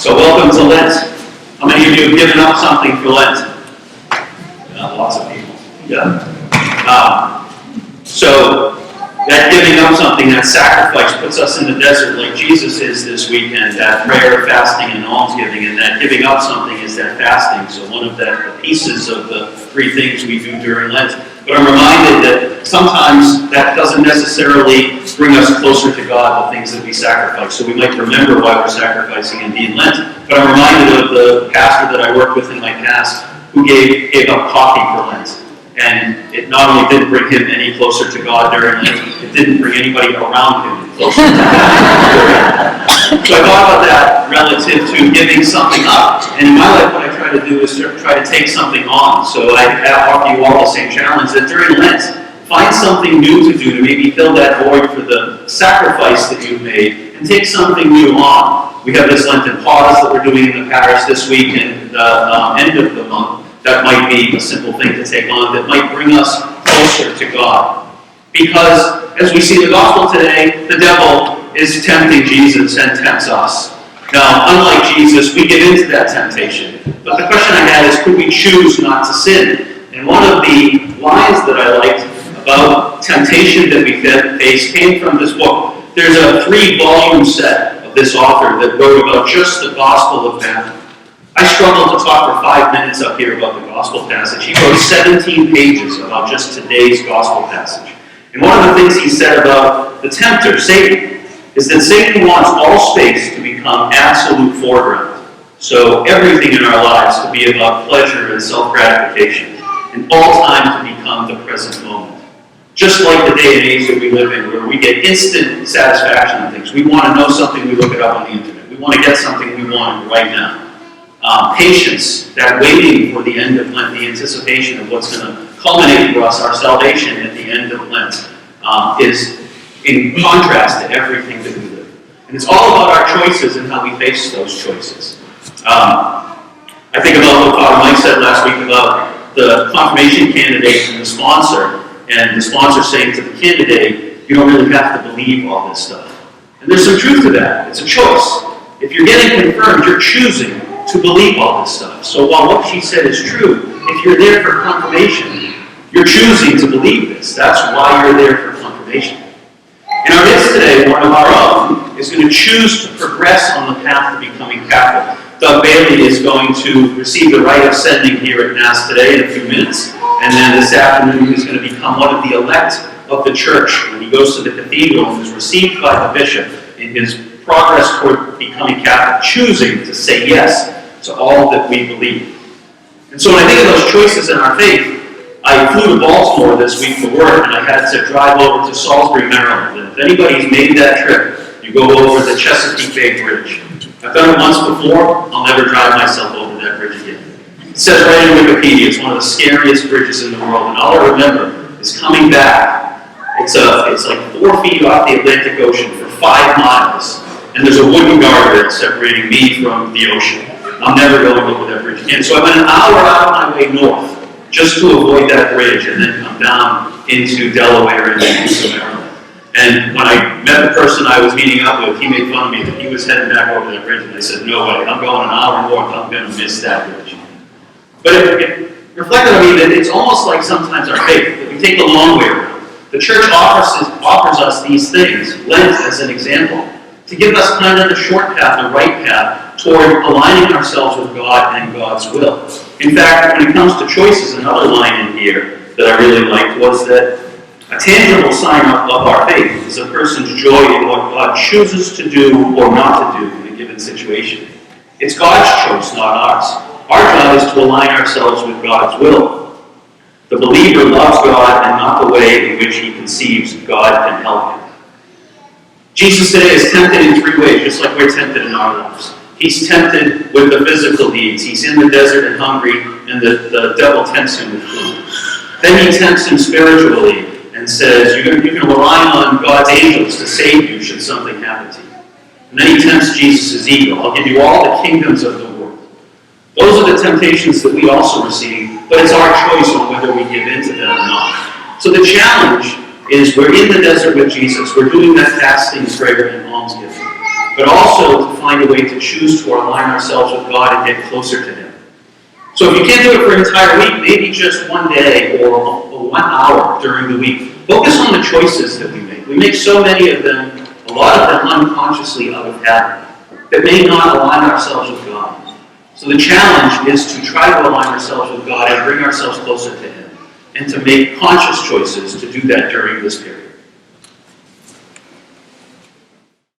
So welcome to Lent. How many of you have given up something for Lent? Yeah, lots of people. Yeah. So that giving up something, that sacrifice, puts us in the desert like Jesus is this weekend. That prayer, fasting, and almsgiving, and that giving up something is that fasting. So one of the pieces of the three things we do during Lent. But I'm reminded that sometimes that doesn't necessarily bring us closer to God, the things that we sacrifice. So we might remember why we're sacrificing indeed Lent. But I'm reminded of the pastor that I worked with in my past who gave up coffee for Lent. And it not only didn't bring him any closer to God during Lent, it didn't bring anybody around him closer to God. So I thought about that relative to giving something up. And in my life, what I try to do is try to take something on. So I offer you all the same challenge that during Lent, find something new to do to maybe fill that void for the sacrifice that you've made and take something new on. We have this Lenten pause that we're doing in the parish this week and the end of the month. That might be a simple thing to take on that might bring us closer to God. Because as we see the gospel today, the devil is tempting Jesus and tempts us. Now, unlike Jesus, we get into that temptation. But the question I had is, could we choose not to sin? And one of the lines that I liked about temptation that we face came from this book. There's a 3-volume set of this author that wrote about just the Gospel of Matthew. I struggled to talk for 5 minutes up here about the Gospel passage. He wrote 17 pages about just today's Gospel passage. And one of the things he said about the tempter, Satan, is that Satan wants all space to become absolute foreground. So everything in our lives to be about pleasure and self-gratification, and all time to become the present moment. Just like the day and age that we live in, where we get instant satisfaction in things. We want to know something, we look it up on the internet. We want to get something, we want it right now. Patience, that waiting for the end of Lent, the anticipation of what's going to culminate for us, our salvation at the end of Lent, is in contrast to everything that we live. And it's all about our choices and how we face those choices. I think about what Father Mike said last week about the confirmation candidate and the sponsor saying to the candidate, you don't really have to believe all this stuff. And there's some truth to that. It's a choice. If you're getting confirmed, you're choosing to believe all this stuff. So while what she said is true, if you're there for confirmation, you're choosing to believe this. That's why you're there for confirmation. In our midst today, one of our own is going to choose to progress on the path to becoming Catholic. Doug Bailey is going to receive the rite of sending here at Mass today in a few minutes. And then this afternoon he's going to become one of the elect of the church when he goes to the cathedral and is received by the bishop in his progress toward becoming Catholic, choosing to say yes to all that we believe. And so when I think of those choices in our faith, I flew to Baltimore this week for work, and I had to drive over to Salisbury, Maryland. And if anybody's made that trip, you go over the Chesapeake Bay Bridge. I've done it once before. I'll never drive myself over that bridge again. It says right in Wikipedia, it's one of the scariest bridges in the world. And all I remember is coming back. It's like 4 feet off the Atlantic Ocean for 5 miles. And there's a wooden guardrail separating me from the ocean. I'm never going over that bridge again. So I went an hour out of my way north just to avoid that bridge and then come down into Delaware and then into Maryland. And when I met the person I was meeting up with, he made fun of me that he was heading back over that bridge, and I said, no way, I'm going an hour north, I'm going to miss that bridge. But it reflected on me that it's almost like sometimes our faith, that we take the long way around. The church offers us these things, Lent as an example, to give us kind of the short path, the right path, toward aligning ourselves with God and God's will. In fact, when it comes to choices, another line in here that I really liked was that a tangible sign of our faith is a person's joy in what God chooses to do or not to do in a given situation. It's God's choice, not ours. Our job is to align ourselves with God's will. The believer loves God and not the way in which he conceives God can help him. Jesus today is tempted in 3 ways, just like we're tempted in our lives. He's tempted with the physical needs. He's in the desert and hungry, and the devil tempts him with food. Then he tempts him spiritually and says, you can rely on God's angels to save you should something happen to you. And then he tempts Jesus' ego. I'll give you all the kingdoms of the world. Those are the temptations that we also receive, but it's our choice on whether we give in to them or not. So the challenge is we're in the desert with Jesus. We're doing that fasting, prayer, and almsgiving. but also to find a way to choose to align ourselves with God and get closer to Him. So if you can't do it for an entire week, maybe just one day or 1 hour during the week. Focus on the choices that we make. We make so many of them, a lot of them unconsciously out of habit, that may not align ourselves with God. So the challenge is to try to align ourselves with God and bring ourselves closer to Him, and to make conscious choices to do that during this period.